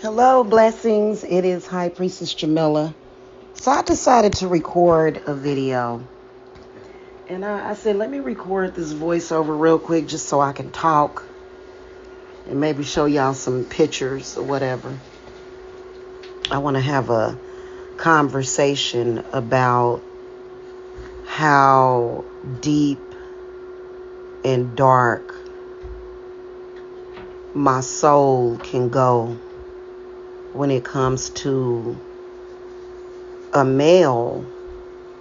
Hello, blessings. It is High Priestess Jamila. So I decided to record a video. And I said, let me record this voiceover real quick just so I can talk and maybe show y'all some pictures or whatever. I want to have a conversation about how deep and dark my soul can go when it comes to a male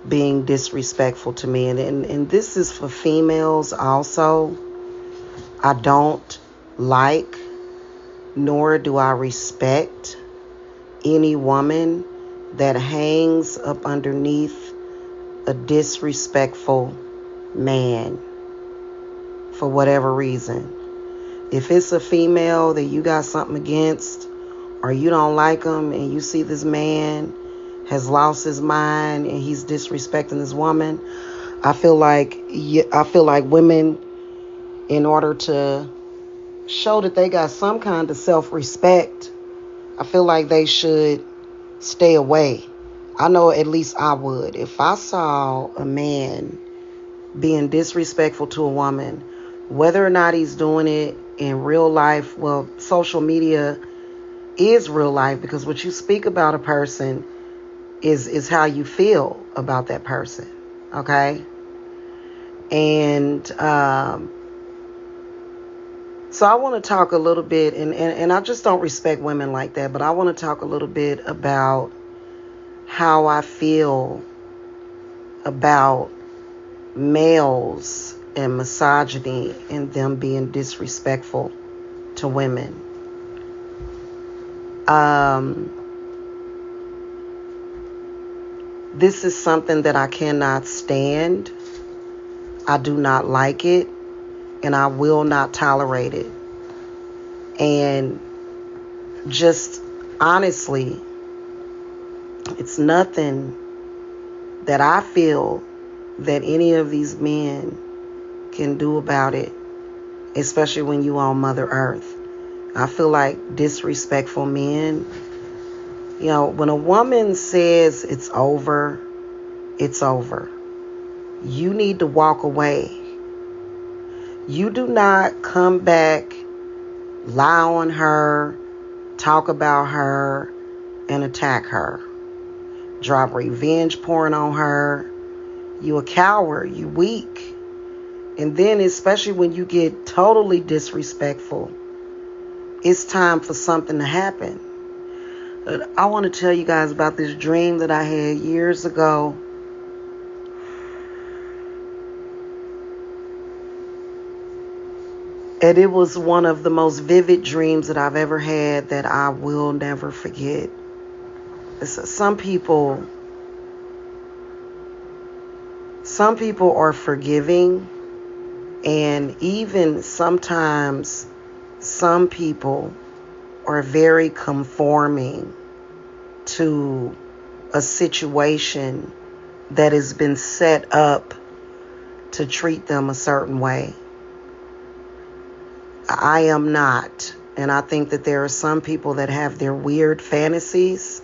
being disrespectful to me. And this is for females also. I don't like nor do I respect any woman that hangs up underneath a disrespectful man for whatever reason. If it's a female that you got something against or you don't like him and you see this man has lost his mind and he's disrespecting this woman, I feel like women, in order to show that they got some kind of self-respect, I feel like they should stay away. I know at least I would. If I saw a man being disrespectful to a woman, whether or not he's doing it in real life, well, social media is real life because what you speak about a person is how you feel about that person, okay? And so I want to talk a little bit, and I just don't respect women like that, but I want to talk a little bit about how I feel about males and misogyny and them being disrespectful to women. This is something that I cannot stand. I do not like it, and I will not tolerate it. And just honestly, it's nothing that I feel that any of these men can do about it, especially when you on Mother Earth. I feel like disrespectful men, when a woman says it's over, it's over. You need to walk away. You do not come back, lie on her, talk about her, and attack her. Drop revenge porn on her. You a coward. You weak. And then especially when you get totally disrespectful, it's time for something to happen. I want to tell you guys about this dream that I had years ago. And it was one of the most vivid dreams that I've ever had that I will never forget. Some people are forgiving, and even sometimes some people are very conforming to a situation that has been set up to treat them a certain way. I am not. And I think that there are some people that have their weird fantasies.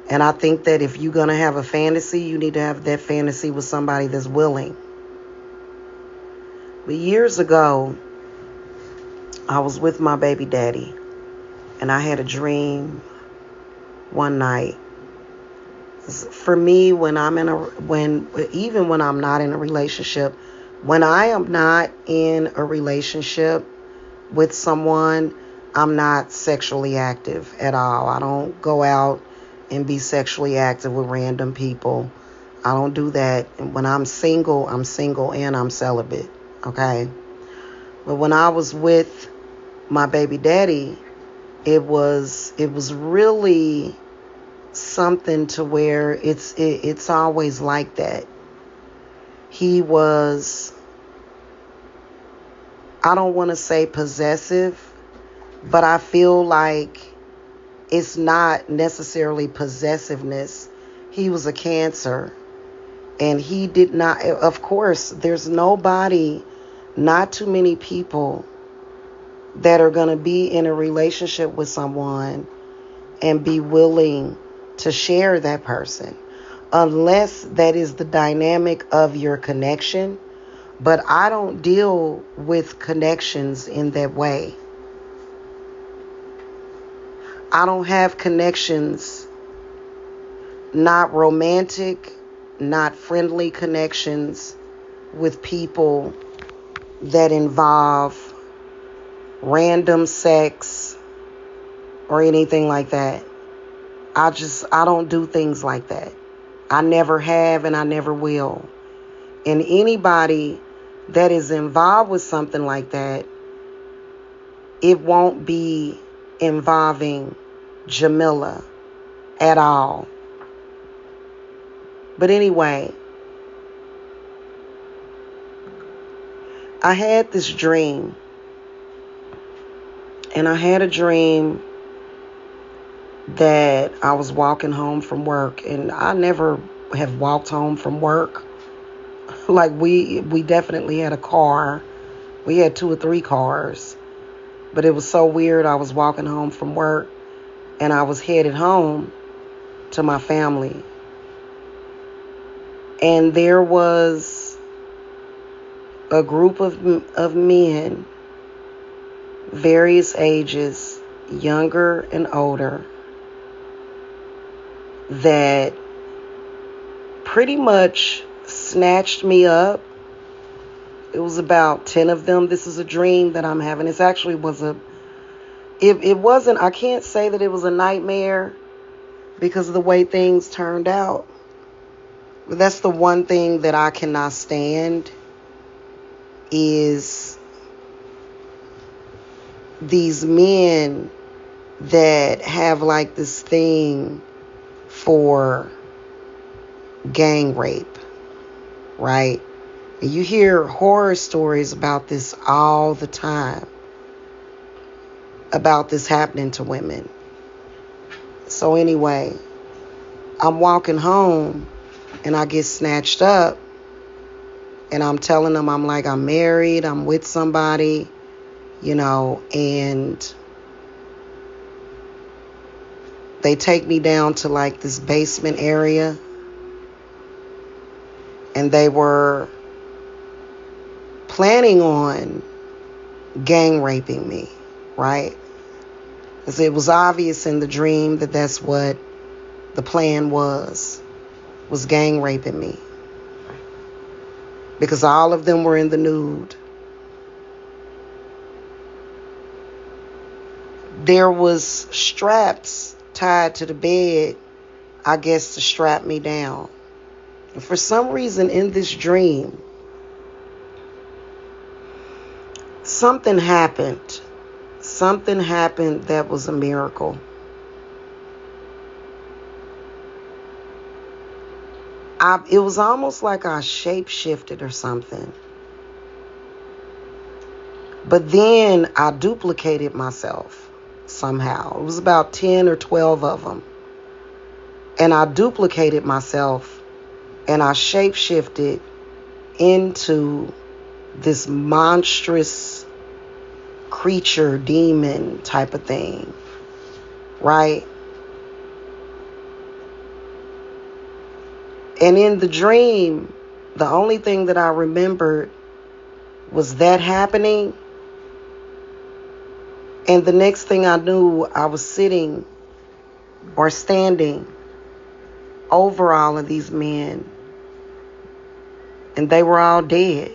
And I think that if you're going to have a fantasy, you need to have that fantasy with somebody that's willing. But years ago, I was with my baby daddy, and I had a dream one night. For me, even when I'm not in a relationship, when I am not in a relationship with someone, I'm not sexually active at all. I don't go out and be sexually active with random people. I don't do that. And when I'm single and I'm celibate, okay? But when I was with my baby daddy, it was really something to where it's always like that. He was, I don't want to say possessive, but I feel like it's not necessarily possessiveness. He was a Cancer, and he did not, of course, there's nobody, not too many people that are going to be in a relationship with someone and be willing to share that person, unless that is the dynamic of your connection. But I don't deal with connections in that way. I don't have connections, not romantic, not friendly connections, with people that involve random sex or anything like that. I don't do things like that. I never have and I never will. And anybody that is involved with something like that, it won't be involving Jamila at all. But anyway, I had this dream. And I had a dream that I was walking home from work. And I never have walked home from work. Like we definitely had a car. We had 2 or 3 cars. But it was so weird. I was walking home from work and I was headed home to my family. And there was a group of men, various ages, younger and older, that pretty much snatched me up. It was about 10 of them. This is a dream that I'm having. It actually was it wasn't, I can't say that it was a nightmare because of the way things turned out. But that's the one thing that I cannot stand, is these men that have like this thing for gang rape, right? And you hear horror stories about this all the time, about this happening to women. So anyway, I'm walking home and I get snatched up and I'm telling them, I'm like, I'm married, I'm with somebody, and they take me down to like this basement area, and they were planning on gang raping me, right? Because it was obvious in the dream that that's what the plan was gang raping me. Because all of them were in the nude. There was straps tied to the bed, I guess, to strap me down. And for some reason in this dream, something happened. Something happened that was a miracle. It was almost like I shape-shifted or something. But then I duplicated myself somehow. It was about 10 or 12 of them. And I duplicated myself and I shape-shifted into this monstrous creature, demon type of thing, right? And in the dream, the only thing that I remembered was that happening. And the next thing I knew, I was sitting or standing over all of these men. And they were all dead.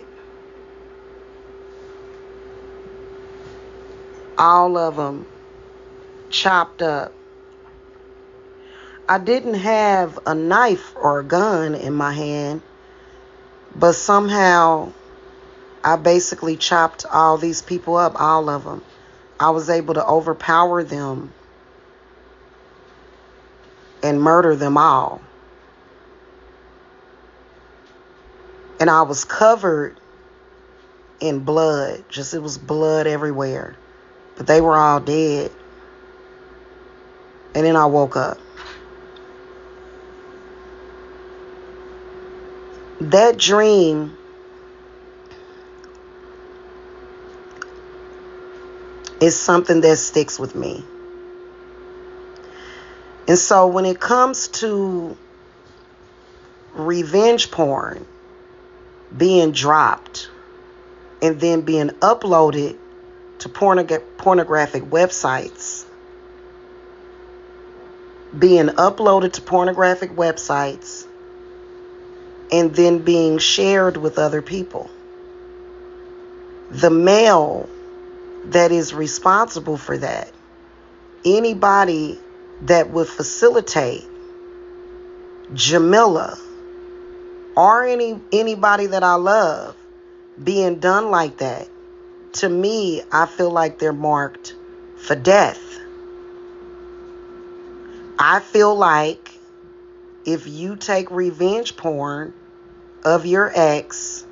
All of them chopped up. I didn't have a knife or a gun in my hand, but somehow I basically chopped all these people up, all of them. I was able to overpower them and murder them all. And I was covered in blood. It was blood everywhere. But they were all dead. And then I woke up. That dream is something that sticks with me. And so when it comes to revenge porn being dropped and then being uploaded to pornographic websites, and then being shared with other people, the male that is responsible for that, anybody that would facilitate Jamila or anybody that I love being done like that, to me, I feel like they're marked for death. I feel like if you take revenge porn of your ex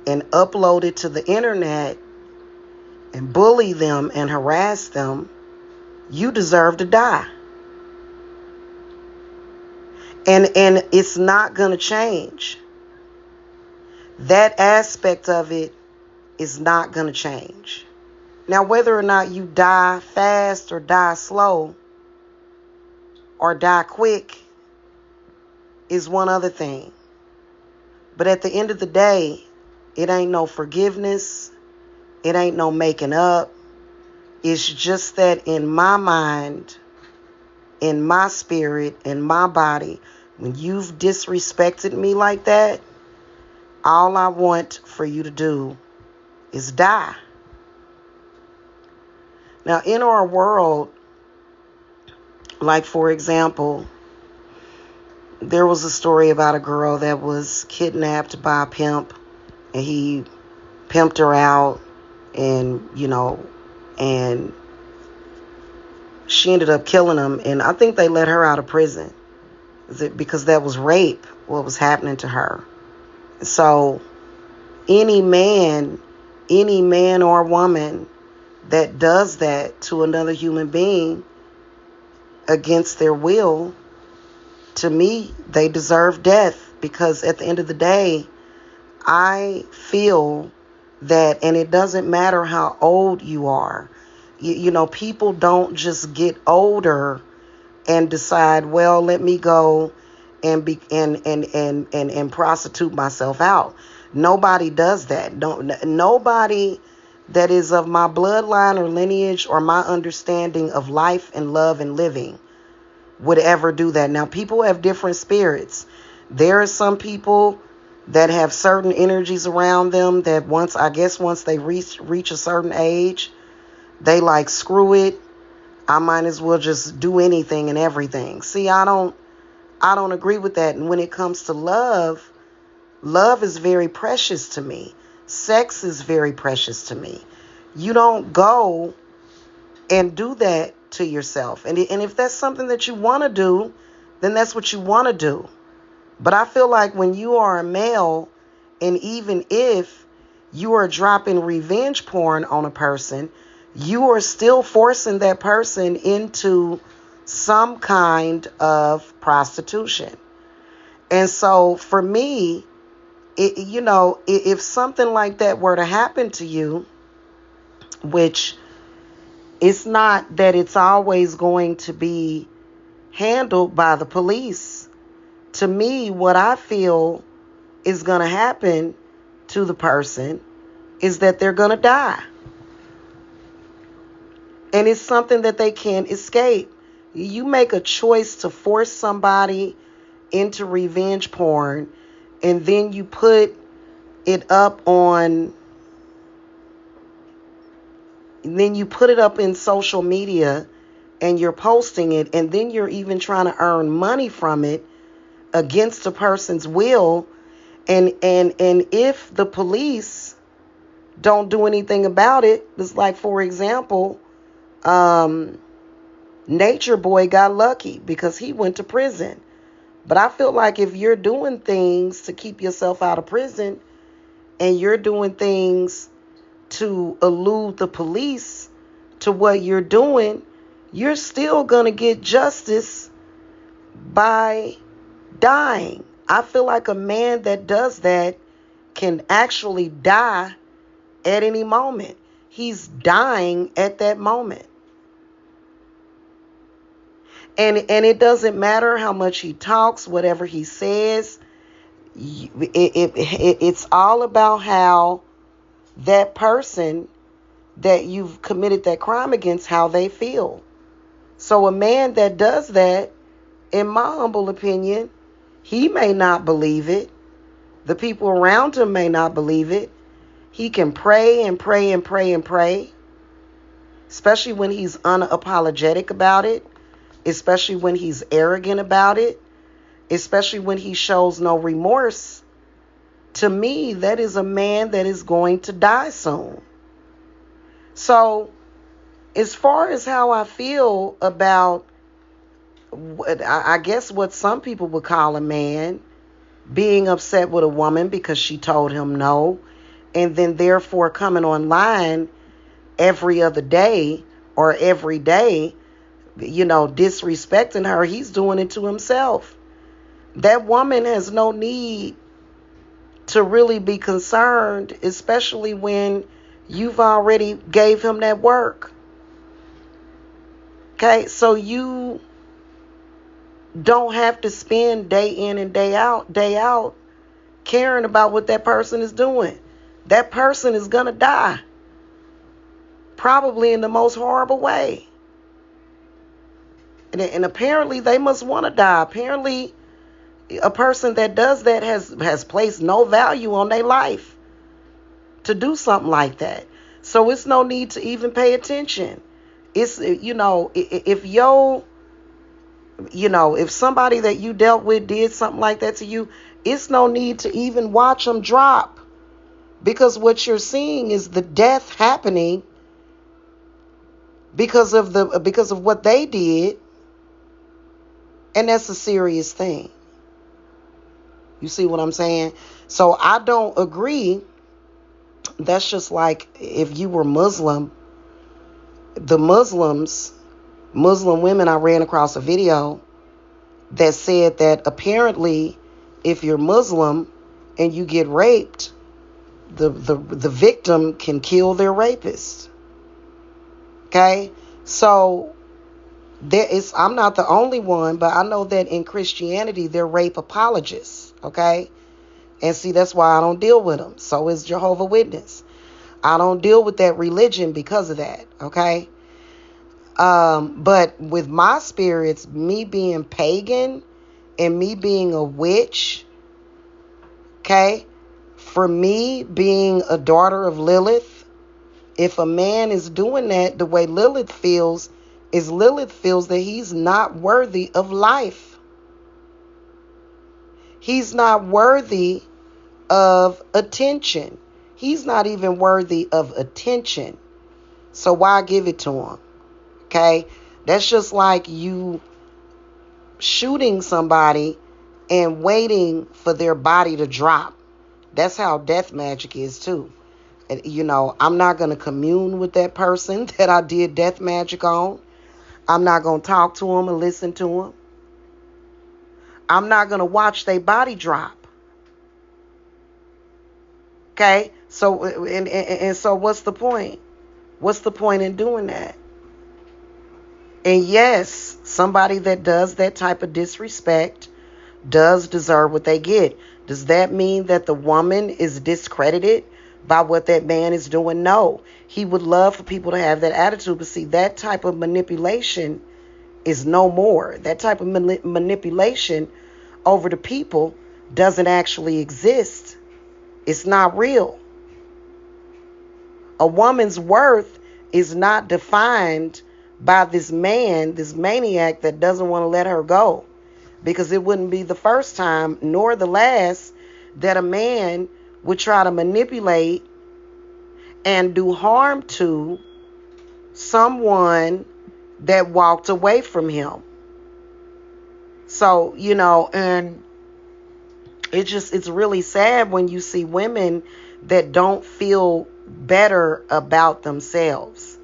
and upload it to the internet and bully them and harass them, you deserve to die. And it's not going to change. That aspect of it is not going to change. Now, whether or not you die fast or die slow or die quick is one other thing. But at the end of the day, it ain't no forgiveness. It ain't no making up. It's just that in my mind, in my spirit, in my body, when you've disrespected me like that, all I want for you to do is die. Now, in our world, like for example, there was a story about a girl that was kidnapped by a pimp, and he pimped her out, and and she ended up killing him, and I think they let her out of prison because that was rape, what was happening to her. So any man or woman that does that to another human being against their will, to me, they deserve death, because at the end of the day, I feel that, and it doesn't matter how old you are, people don't just get older and decide, well, let me go and prostitute myself out. Nobody does that. Nobody that is of my bloodline or lineage or my understanding of life and love and living would ever do that. Now, people have different spirits. There are some people that have certain energies around them that once they reach a certain age, they like, screw it, I might as well just do anything and everything. See, I don't agree with that. And when it comes to love is very precious to me. Sex is very precious to me. You don't go and do that to yourself. And if that's something that you want to do, then that's what you want to do. But I feel like when you are a male, and even if you are dropping revenge porn on a person, you are still forcing that person into some kind of prostitution. And so for me, if something like that were to happen to you, which it's not that it's always going to be handled by the police, to me, what I feel is going to happen to the person is that they're going to die. And it's something that they can't escape. You make a choice to force somebody into revenge porn, and then you put it up in social media, and you're posting it, and then you're even trying to earn money from it against a person's will. And if the police don't do anything about it, it's like, for example, Nature Boy got lucky because he went to prison. But I feel like if you're doing things to keep yourself out of prison, and you're doing things to elude the police to what you're doing, you're still going to get justice by dying. I feel like a man that does that can actually die at any moment. He's dying at that moment. And it doesn't matter how much he talks, whatever he says. It's all about how that person that you've committed that crime against, how they feel. So a man that does that, in my humble opinion, he may not believe it. The people around him may not believe it. He can pray and pray and pray and pray, especially when he's unapologetic about it, especially when he's arrogant about it, especially when he shows no remorse. To me, that is a man that is going to die soon. So, as far as how I feel about, I guess what some people would call a man being upset with a woman because she told him no, and then therefore coming online every other day or every day, disrespecting her, he's doing it to himself. That woman has no need to really be concerned, especially when you've already gave him that work. Okay, so you don't have to spend day in and day out caring about what that person is doing. That person is going to die, probably in the most horrible way. And apparently they must want to die. Apparently a person that does that has placed no value on their life to do something like that. So it's no need to even pay attention. It's, if somebody that you dealt with did something like that to you, it's no need to even watch them drop, because what you're seeing is the death happening because of what they did, and that's a serious thing. You see what I'm saying? So I don't agree. That's just like if you were Muslim, the Muslim women, I ran across a video that said that apparently if you're Muslim and you get raped, the victim can kill their rapist. Okay? So I'm not the only one, but I know that in Christianity they're rape apologists. Okay? And see, that's why I don't deal with them. So is Jehovah's Witness. I don't deal with that religion because of that. Okay? But with my spirits, me being pagan and me being a witch, okay, for me being a daughter of Lilith, if a man is doing that the way Lilith feels, is Lilith feels that he's not worthy of life. He's not worthy of attention. He's not even worthy of attention. So why give it to him? Okay, that's just like you shooting somebody and waiting for their body to drop. That's how death magic is too. I'm not going to commune with that person that I did death magic on. I'm not going to talk to them and listen to them. I'm not going to watch their body drop. Okay, so and so what's the point? What's the point in doing that? And yes, somebody that does that type of disrespect does deserve what they get. Does that mean that the woman is discredited by what that man is doing? No. He would love for people to have that attitude. But see, that type of manipulation is no more. That type of manipulation over the people doesn't actually exist. It's not real. A woman's worth is not defined by this man, this maniac that doesn't want to let her go. Because it wouldn't be the first time nor the last that a man would try to manipulate and do harm to someone that walked away from him. So, and it's really sad when you see women that don't feel better about themselves.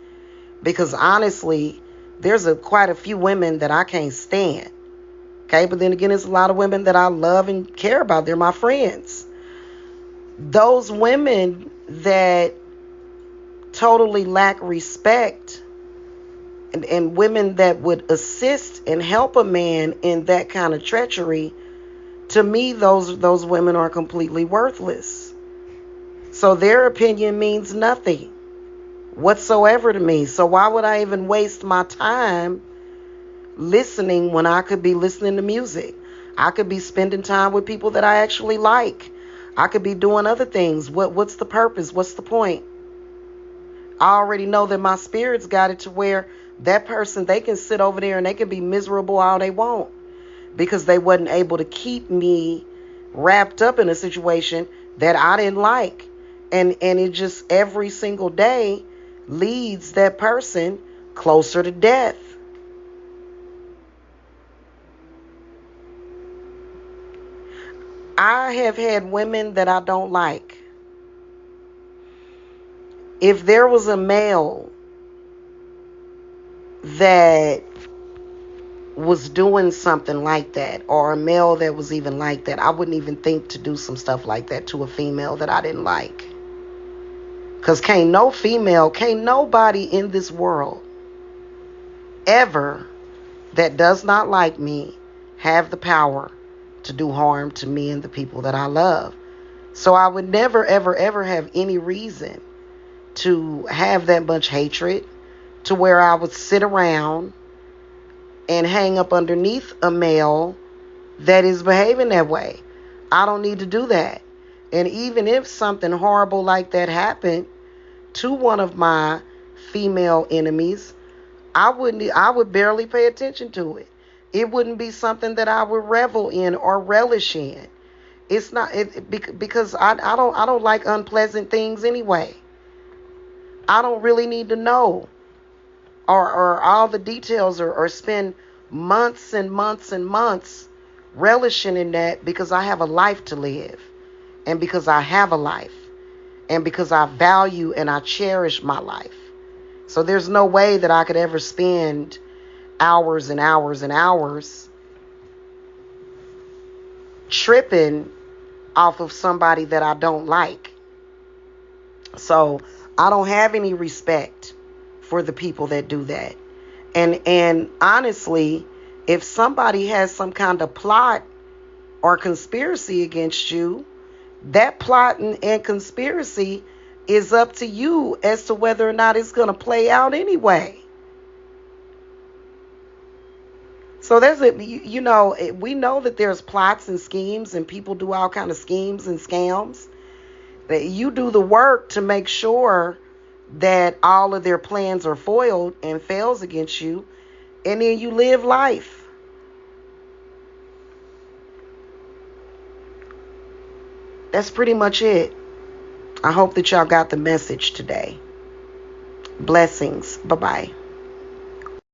Because honestly, there's quite a few women that I can't stand. Okay, but then again, there's a lot of women that I love and care about. They're my friends. Those women that totally lack respect and women that would assist and help a man in that kind of treachery, to me, those women are completely worthless. So their opinion means nothing whatsoever to me. So why would I even waste my time listening when I could be listening to music? I could be spending time with people that I actually like. I could be doing other things. What's the purpose? What's the point? I already know that my spirit's got it to where that person, they can sit over there and they can be miserable all they want because they wasn't able to keep me wrapped up in a situation that I didn't like. And it just every single day leads that person closer to death. I have had women that I don't like. If there was a male that was doing something like that, or a male that was even like that, I wouldn't even think to do some stuff like that to a female that I didn't like. Because can't nobody in this world ever that does not like me have the power to do harm to me and the people that I love. So I would never, ever, ever have any reason to have that much hatred to where I would sit around and hang up underneath a male that is behaving that way. I don't need to do that. And even if something horrible like that happened to one of my female enemies, I would barely pay attention to it. It wouldn't be something that I would revel in or relish in. It's not because I don't like unpleasant things anyway. I don't really need to know or all the details or spend months and months and months relishing in that, because I have a life to live, and because I have a life, and because I value and I cherish my life. So there's no way that I could ever spend hours and hours and hours tripping off of somebody that I don't like. So I don't have any respect for the people that do that. And honestly, if somebody has some kind of plot or conspiracy against you, that plot and conspiracy is up to you as to whether or not it's going to play out anyway. So we know that there's plots and schemes, and people do all kind of schemes and scams. That you do the work to make sure that all of their plans are foiled and fails against you, and then you live life. That's pretty much it. I hope that y'all got the message today. Blessings. Bye-bye.